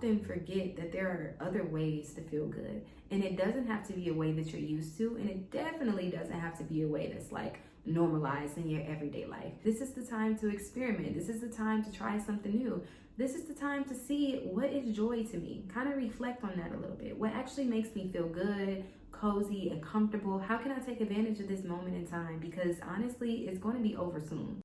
often forget that there are other ways to feel good. And it doesn't have to be a way that you're used to. And it definitely doesn't have to be a way that's like normalized in your everyday life. This is the time to experiment. This is the time to try something new. This is the time to see what is joy to me. Kind of reflect on that a little bit. What actually makes me feel good, cozy, and comfortable? How can I take advantage of this moment in time? Because honestly, it's going to be over soon.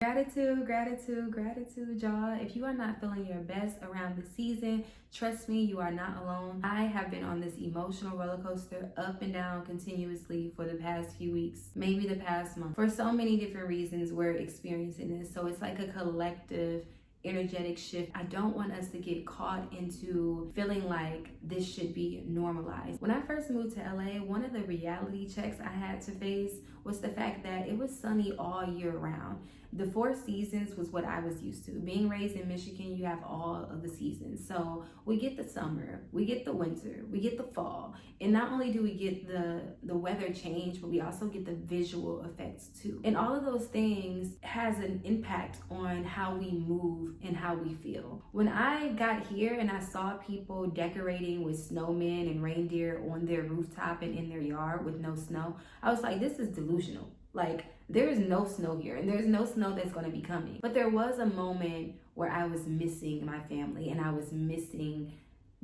Gratitude, gratitude, gratitude, y'all. If you are not feeling your best around the season, trust me, you are not alone. I have been on this emotional roller coaster up and down continuously for the past few weeks, maybe the past month. For so many different reasons, we're experiencing this. So it's like a collective energetic shift. I don't want us to get caught into feeling like this should be normalized. When I first moved to LA, one of the reality checks I had to face was the fact that it was sunny all year round. The 4 seasons was what I was used to. Being raised in Michigan, you have all of the seasons. So we get the summer, we get the winter, we get the fall. And not only do we get the weather change, but we also get the visual effects too. And all of those things has an impact on how we move and how we feel. When I got here and I saw people decorating with snowmen and reindeer on their rooftop and in their yard with no snow, I was like, this is delusional. Like, there is no snow here, and there's no snow that's going to be coming. But there was a moment where I was missing my family, and I was missing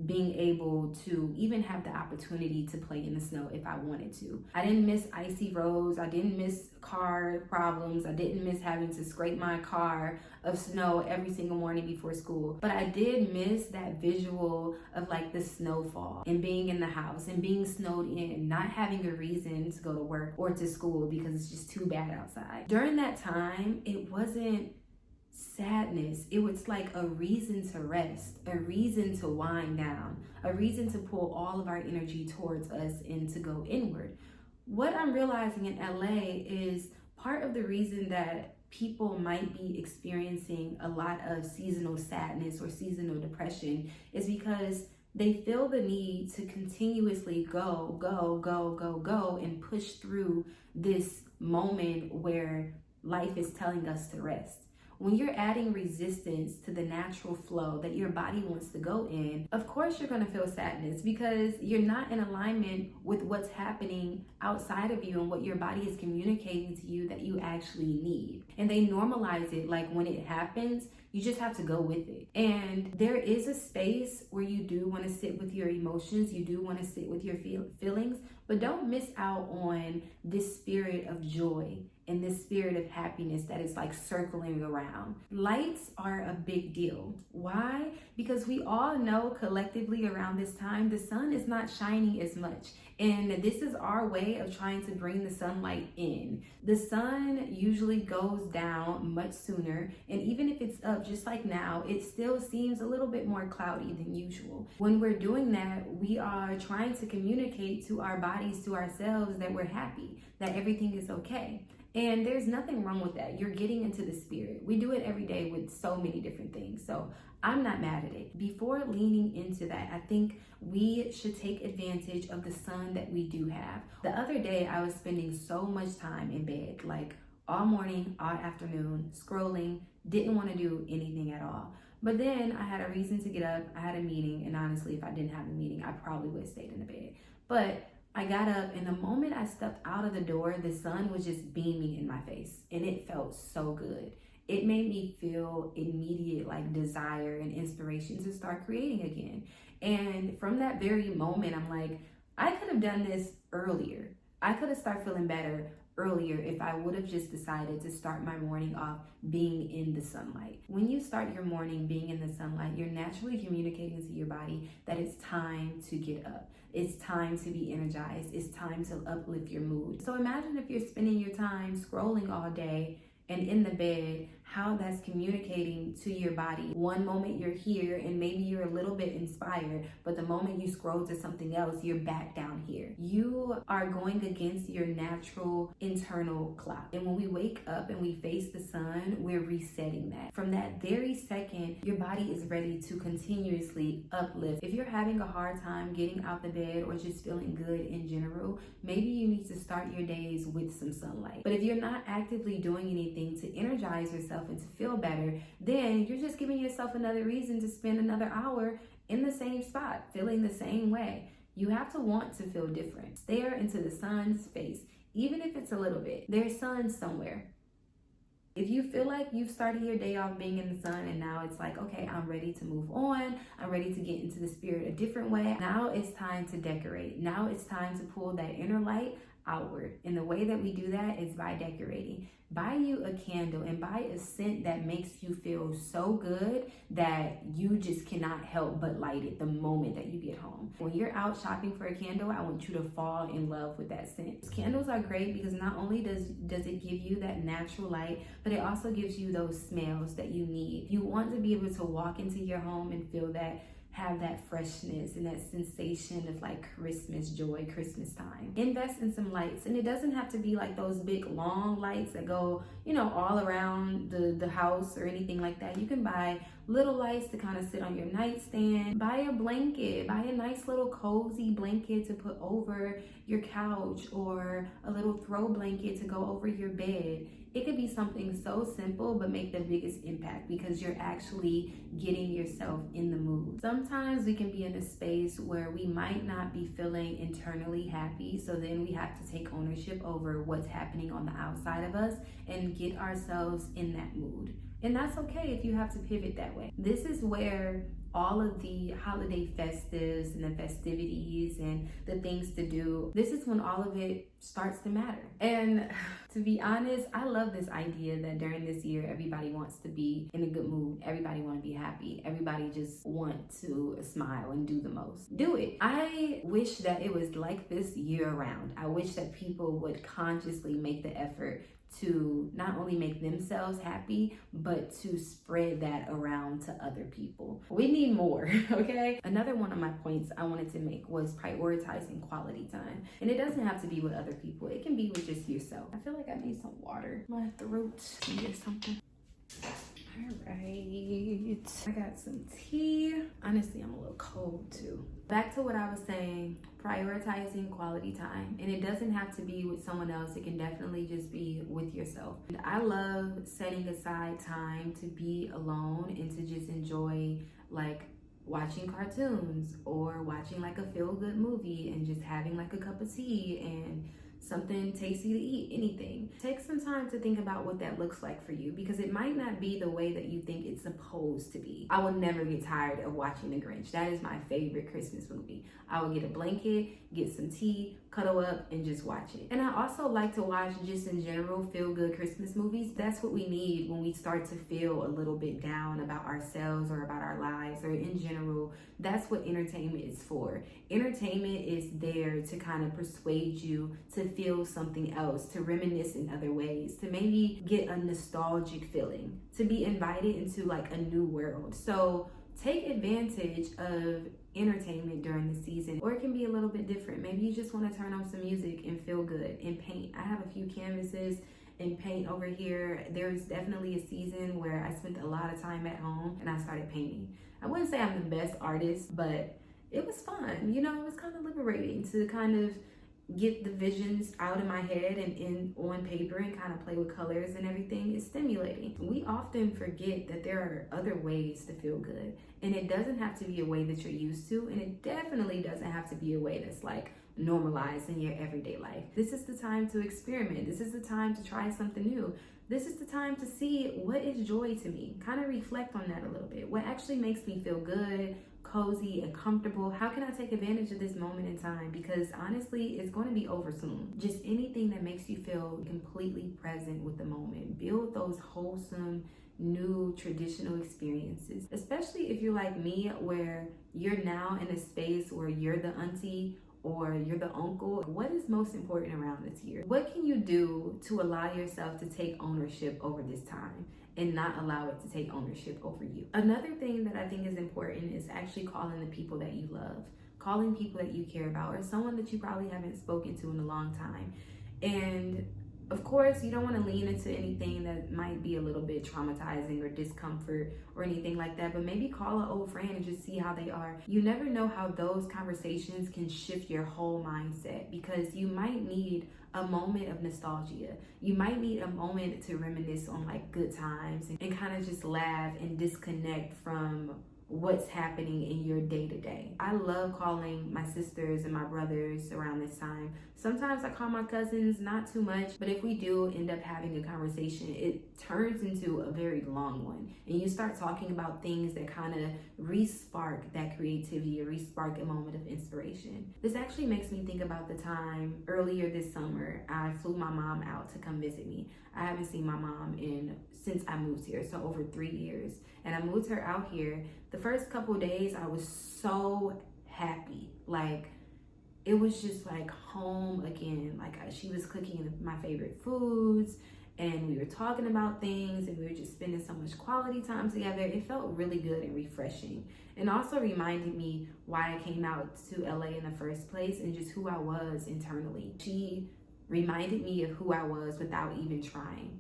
being able to even have the opportunity to play in the snow if I wanted to. I didn't miss icy roads. I didn't miss car problems. I didn't miss having to scrape my car of snow every single morning before school. But I did miss that visual of like the snowfall and being in the house and being snowed in, not having a reason to go to work or to school because it's just too bad outside. During that time, it wasn't sadness. It was like a reason to rest, a reason to wind down, a reason to pull all of our energy towards us and to go inward. What I'm realizing in LA is part of the reason that people might be experiencing a lot of seasonal sadness or seasonal depression is because they feel the need to continuously go and push through this moment where life is telling us to rest. When you're adding resistance to the natural flow that your body wants to go in, of course you're going to feel sadness because you're not in alignment with what's happening outside of you and what your body is communicating to you that you actually need. And they normalize it, like when it happens, you just have to go with it. And there is a space where you do want to sit with your emotions, you do want to sit with your feelings, but don't miss out on this spirit of joy and this spirit of happiness that is like circling around. Lights are a big deal. Why? Because we all know collectively around this time, the sun is not shining as much. And this is our way of trying to bring the sunlight in. The sun usually goes down much sooner. And even if it's up just like now, it still seems a little bit more cloudy than usual. When we're doing that, we are trying to communicate to our bodies, to ourselves, that we're happy, that everything is okay. And there's nothing wrong with that. You're getting into the spirit. We do it every day with so many different things. So I'm not mad at it. Before leaning into that, I think we should take advantage of the sun that we do have. The other day, I was spending so much time in bed, like all morning, all afternoon, scrolling, didn't want to do anything at all. But then I had a reason to get up. I had a meeting. And honestly, if I didn't have a meeting, I probably would have stayed in the bed. But I got up, and the moment I stepped out of the door, the sun was just beaming in my face, and it felt so good. It made me feel immediate like desire and inspiration to start creating again. And from that very moment, I'm like, I could have done this earlier. I could have started feeling better earlier if I would have just decided to start my morning off being in the sunlight. When you start your morning being in the sunlight, you're naturally communicating to your body that it's time to get up. It's time to be energized. It's time to uplift your mood. So imagine if you're spending your time scrolling all day and in the bed, how that's communicating to your body. One moment you're here and maybe you're a little bit inspired, but the moment you scroll to something else, you're back down here. You are going against your natural internal clock. And when we wake up and we face the sun, we're resetting that. From that very second, your body is ready to continuously uplift. If you're having a hard time getting out the bed or just feeling good in general, maybe you need to start your days with some sunlight. But if you're not actively doing anything to energize yourself yourself and to feel better, then you're just giving yourself another reason to spend another hour in the same spot, feeling the same way. You have to want to feel different. Stare into the sun's face, even if it's a little bit. There's sun somewhere. If you feel like you've started your day off being in the sun and now it's like, okay, I'm ready to move on. I'm ready to get into the spirit a different way. Now it's time to decorate. Now it's time to pull that inner light outward. And the way that we do that is by decorating. Buy you a candle and buy a scent that makes you feel so good that you just cannot help but light it the moment that you get home. When you're out shopping for a candle, I want you to fall in love with that scent. Candles are great because not only does it give you that natural light, but it also gives you those smells that you need. You want to be able to walk into your home and feel that, have that freshness and that sensation of like Christmas joy, Christmas time. Invest in some lights, and it doesn't have to be like those big long lights that go, you know, all around the house or anything like that. You can buy little lights to kind of sit on your nightstand. Buy a blanket, buy a nice little cozy blanket to put over your couch, or a little throw blanket to go over your bed. It could be something so simple but make the biggest impact because you're actually getting yourself in the mood. Sometimes we can be in a space where we might not be feeling internally happy, so then we have to take ownership over what's happening on the outside of us and get ourselves in that mood. And that's okay if you have to pivot that way. This is where all of the holiday festives and the festivities and the things to do, this is when all of it starts to matter. And to be honest, I love this idea that during this year, everybody wants to be in a good mood. Everybody want to be happy. Everybody just want to smile and do the most. Do it. I wish that it was like this year round. I wish that people would consciously make the effort to not only make themselves happy, but to spread that around to other people. We need more, okay? Another one of my points I wanted to make was prioritizing quality time. And it doesn't have to be with other people. It can be with just yourself. I feel like I need some water. My throat needs something. All right, I got some tea. Honestly, I'm a little cold too. Back to what I was saying, prioritizing quality time. And it doesn't have to be with someone else. It can definitely just be with yourself. And I love setting aside time to be alone and to just enjoy like watching cartoons or watching like a feel-good movie and just having like a cup of tea and something tasty to eat, anything. Take some time to think about what that looks like for you, because it might not be the way that you think it's supposed to be. I will never get tired of watching The Grinch. That is my favorite Christmas movie. I will get a blanket, get some tea, cuddle up, and just watch it. And I also like to watch just in general feel-good Christmas movies. That's what we need when we start to feel a little bit down about ourselves or about our lives or in general. That's what entertainment is for. Entertainment is there to kind of persuade you to feel something else, to reminisce in other ways, to maybe get a nostalgic feeling, to be invited into like a new world. So take advantage of entertainment during the season, or it can be a little bit different. Maybe you just want to turn on some music and feel good and paint. I have a few canvases and paint over here. There's definitely a season where I spent a lot of time at home and I started painting. I wouldn't say I'm the best artist, but it was fun. You know, it was kind of liberating to kind of get the visions out of my head and in on paper and kind of play with colors and everything. Is stimulating. We often forget that there are other ways to feel good, and it doesn't have to be a way that you're used to, and it definitely doesn't have to be a way that's like normalized in your everyday life. This is the time to experiment. This is the time to try something new. This is the time to see what is joy to me. Kind of reflect on that a little bit. What actually makes me feel good, cozy, and comfortable? How can I take advantage of this moment in time? Because honestly, it's going to be over soon. Just anything that makes you feel completely present with the moment. Build those wholesome, new traditional experiences, especially if you're like me, where you're now in a space where you're the auntie or you're the uncle. What is most important around this year? What can you do to allow yourself to take ownership over this time and not allow it to take ownership over you? Another thing that I think is important is actually calling the people that you love, calling people that you care about, or someone that you probably haven't spoken to in a long time, and Of course, you don't want to lean into anything that might be a little bit traumatizing or discomfort or anything like that, but maybe call an old friend and just see how they are. You never know how those conversations can shift your whole mindset, because you might need a moment of nostalgia. You might need a moment to reminisce on like good times and kind of just laugh and disconnect from what's happening in your day-to-day. I love calling my sisters and my brothers around this time. Sometimes I call my cousins, not too much, but if we do end up having a conversation, it turns into a very long one. And you start talking about things that kind of re-spark that creativity or re-spark a moment of inspiration. This actually makes me think about the time earlier this summer, I flew my mom out to come visit me. I haven't seen my mom since I moved here, so over 3 years. And I moved her out here. The first couple of days, I was so happy. Like, it was just like home again. Like, she was cooking my favorite foods, and we were talking about things, and we were just spending so much quality time together. It felt really good and refreshing, and also reminded me why I came out to LA in the first place and just who I was internally. She reminded me of who I was without even trying.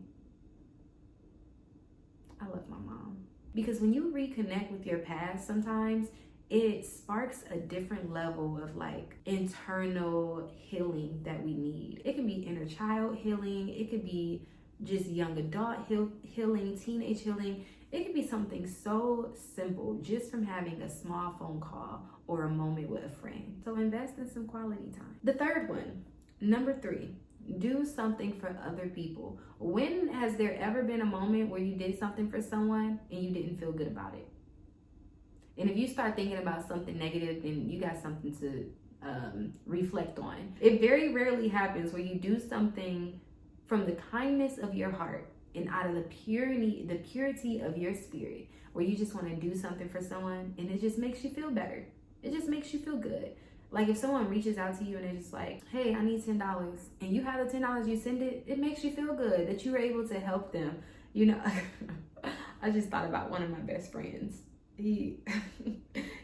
I love my mom. Because when you reconnect with your past, sometimes it sparks a different level of like internal healing that we need. It can be inner child healing. It could be just young adult healing, teenage healing. It could be something so simple just from having a small phone call or a moment with a friend. So invest in some quality time. The third one, number 3. Do something for other people. When has there ever been a moment where you did something for someone and you didn't feel good about it? And if you start thinking about something negative, then you got something to reflect on. It very rarely happens where you do something from the kindness of your heart and out of the purity of your spirit, where you just want to do something for someone and it just makes you feel better. It just makes you feel good. Like if someone reaches out to you and they're just like, hey, I need $10, and you have the $10, you send it, it makes you feel good that you were able to help them. You know, I just thought about one of my best friends. If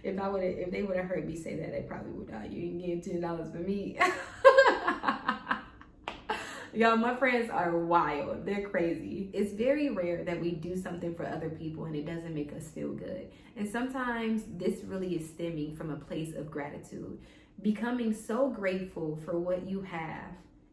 they would have heard me say that, they probably would have, you didn't give $10 for me. Y'all, my friends are wild. They're crazy. It's very rare that we do something for other people and it doesn't make us feel good. And sometimes this really is stemming from a place of gratitude. Becoming so grateful for what you have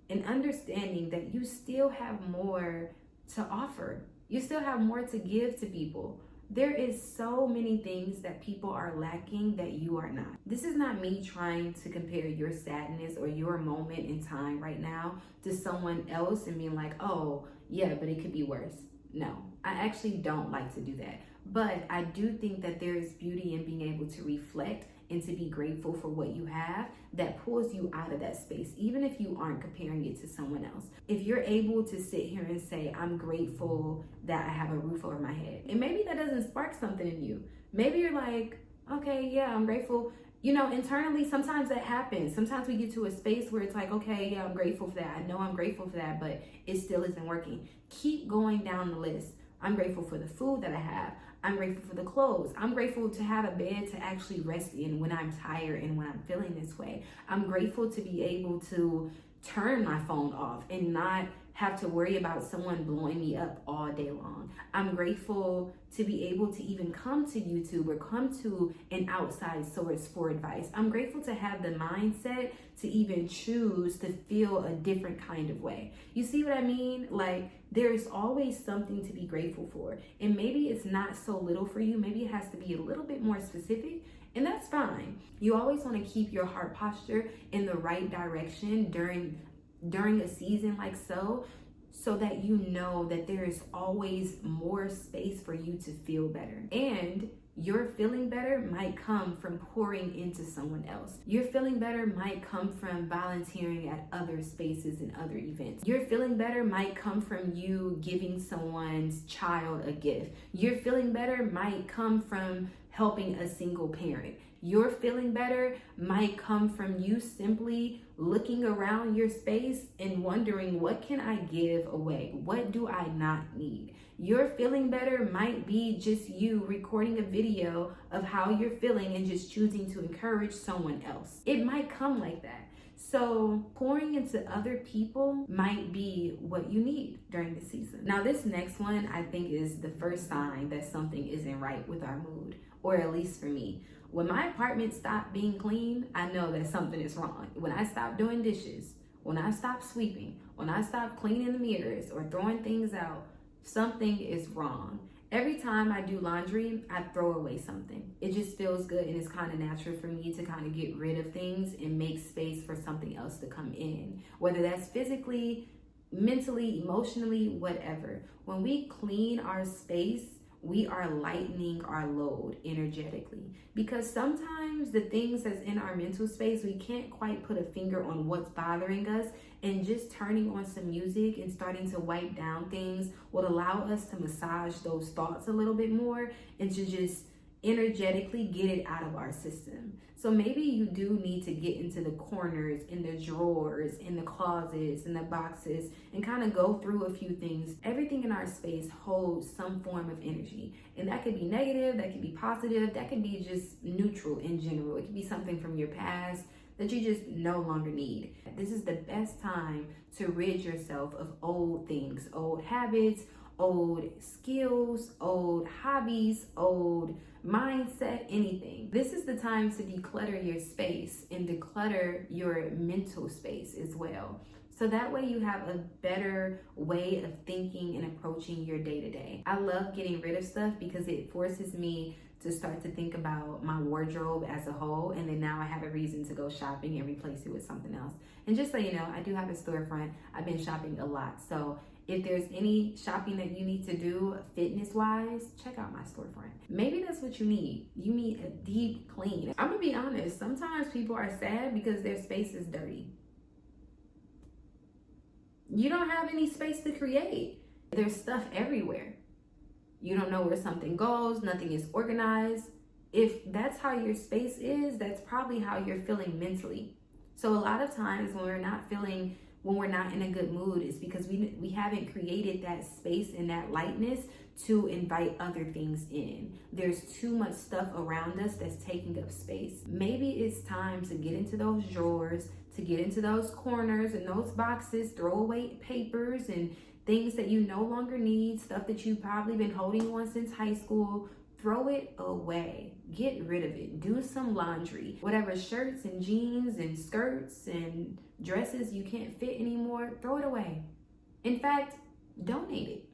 and understanding that you still have more to offer. You still have more to give to people. There is so many things that people are lacking that you are not. This is not me trying to compare your sadness or your moment in time right now to someone else and being like, oh, yeah, but it could be worse. No, I actually don't like to do that. But I do think that there is beauty in being able to reflect and to be grateful for what you have that pulls you out of that space, even if you aren't comparing it to someone else. If you're able to sit here and say, I'm grateful that I have a roof over my head, and maybe that doesn't spark something in you. Maybe you're like, okay, yeah, I'm grateful. You know, internally, sometimes that happens. Sometimes we get to a space where it's like, okay, yeah, I'm grateful for that. I know I'm grateful for that, but it still isn't working. Keep going down the list. I'm grateful for the food that I have. I'm grateful for the clothes. I'm grateful to have a bed to actually rest in when I'm tired and when I'm feeling this way. I'm grateful to be able to turn my phone off and not have to worry about someone blowing me up all day long. I'm grateful to be able to even come to YouTube or come to an outside source for advice. I'm grateful to have the mindset to even choose to feel a different kind of way. You see what I mean? Like, there's always something to be grateful for. And maybe it's not so little for you. Maybe it has to be a little bit more specific. And that's fine. You always want to keep your heart posture in the right direction during a season like so that you know that there is always more space for you to feel better. And your feeling better might come from pouring into someone else. Your feeling better might come from volunteering at other spaces and other events. Your feeling better might come from you giving someone's child a gift. Your feeling better might come from helping a single parent. Your feeling better might come from you simply looking around your space and wondering, what can I give away? What do I not need? Your feeling better might be just you recording a video of how you're feeling and just choosing to encourage someone else. It might come like that. So pouring into other people might be what you need during the season. Now, this next one I think is the first sign that something isn't right with our mood, or at least for me. When my apartment stopped being clean, I know that something is wrong. When I stop doing dishes, when I stop sweeping, when I stop cleaning the mirrors or throwing things out, something is wrong. Every time I do laundry, I throw away something. It just feels good, and it's kind of natural for me to kind of get rid of things and make space for something else to come in, whether that's physically, mentally, emotionally, whatever. When we clean our space, we are lightening our load energetically, because sometimes the things that's in our mental space, we can't quite put a finger on what's bothering us, and just turning on some music and starting to wipe down things would allow us to massage those thoughts a little bit more and to just energetically get it out of our system. So maybe you do need to get into the corners, in the drawers, in the closets, in the boxes, and kind of go through a few things. Everything in our space holds some form of energy, and that could be negative, that could be positive, that could be just neutral in general. It could be something from your past that you just no longer need. This is the best time to rid yourself of old things, old habits, old skills, old hobbies, old mindset, anything. This is the time to declutter your space and declutter your mental space as well. So that way you have a better way of thinking and approaching your day-to-day. I love getting rid of stuff because it forces me to start to think about my wardrobe as a whole, and then now I have a reason to go shopping and replace it with something else. And just so you know, I do have a storefront. I've been shopping a lot. So if there's any shopping that you need to do fitness-wise, check out my storefront. Maybe that's what you need. You need a deep clean. I'm gonna be honest, sometimes people are sad because their space is dirty. You don't have any space to create. There's stuff everywhere. You don't know where something goes, nothing is organized. If that's how your space is, that's probably how you're feeling mentally. So a lot of times when we're not in a good mood, it's because we haven't created that space and that lightness to invite other things in. There's too much stuff around us that's taking up space. Maybe it's time to get into those drawers, to get into those corners and those boxes, throw away papers and things that you no longer need, stuff that you've probably been holding on since high school. Throw it away. Get rid of it. Do some laundry. Whatever shirts and jeans and skirts and dresses you can't fit anymore, throw it away. In fact, donate it.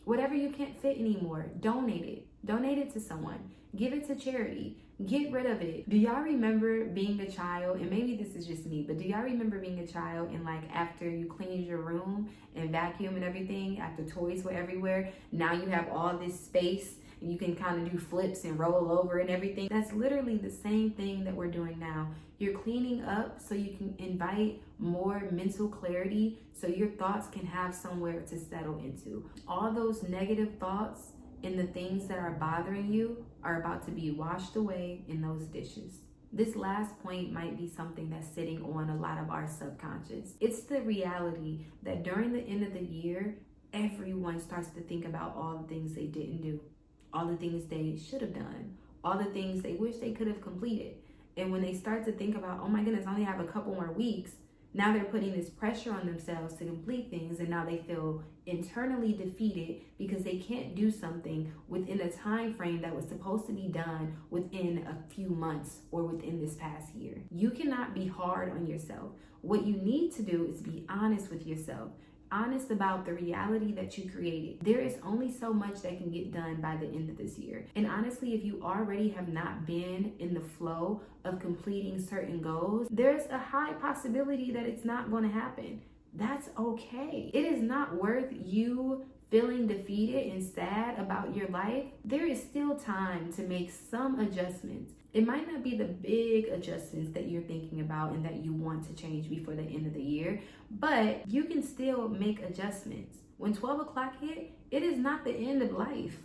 Whatever you can't fit anymore, donate it. Donate it to someone. Give it to charity. Get rid of it. Do y'all remember being a child? And maybe this is just me, but do y'all remember being a child and like after you cleaned your room and vacuum and everything, after toys were everywhere, now you have all this space and you can kind of do flips and roll over and everything? That's literally the same thing that we're doing now. You're cleaning up so you can invite more mental clarity so your thoughts can have somewhere to settle into. All those negative thoughts and the things that are bothering you are about to be washed away in those dishes. This last point might be something that's sitting on a lot of our subconscious. It's the reality that during the end of the year, everyone starts to think about all the things they didn't do, all the things they should have done, all the things they wish they could have completed. And when they start to think about, oh my goodness, I only have a couple more weeks, now they're putting this pressure on themselves to complete things, and now they feel internally defeated because they can't do something within a time frame that was supposed to be done within a few months or within this past year. You cannot be hard on yourself. What you need to do is be honest with yourself. Honest about the reality that you created. There is only so much that can get done by the end of this year. And honestly, if you already have not been in the flow of completing certain goals, there's a high possibility that it's not going to happen. That's okay. It is not worth you feeling defeated and sad about your life. There is still time to make some adjustments. It might not be the big adjustments that you're thinking about and that you want to change before the end of the year, but you can still make adjustments. When 12 o'clock hit, it is not the end of life.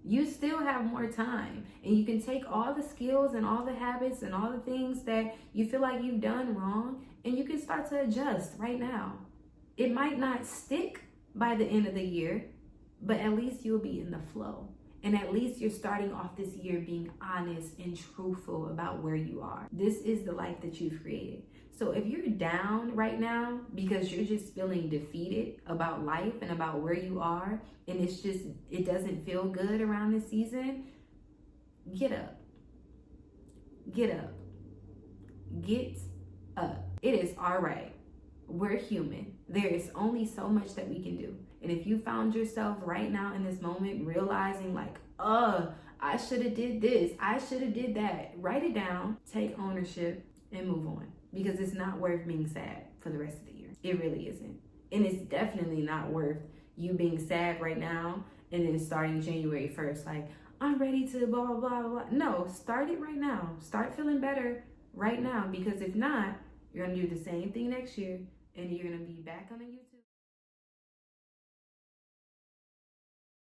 You still have more time, and you can take all the skills and all the habits and all the things that you feel like you've done wrong, and you can start to adjust right now. It might not stick by the end of the year, but at least you'll be in the flow. And at least you're starting off this year being honest and truthful about where you are. This is the life that you've created. So if you're down right now because you're just feeling defeated about life and about where you are, and it doesn't feel good around this season, get up. Get up. Get up. It is all right. We're human. There is only so much that we can do. And if you found yourself right now in this moment realizing like, I should have did this, I should have did that, write it down, take ownership, and move on. Because it's not worth being sad for the rest of the year. It really isn't. And it's definitely not worth you being sad right now and then starting January 1st, like, I'm ready to blah, blah, blah, blah. No, start it right now. Start feeling better right now. Because if not, you're going to do the same thing next year and you're going to be back on the YouTube.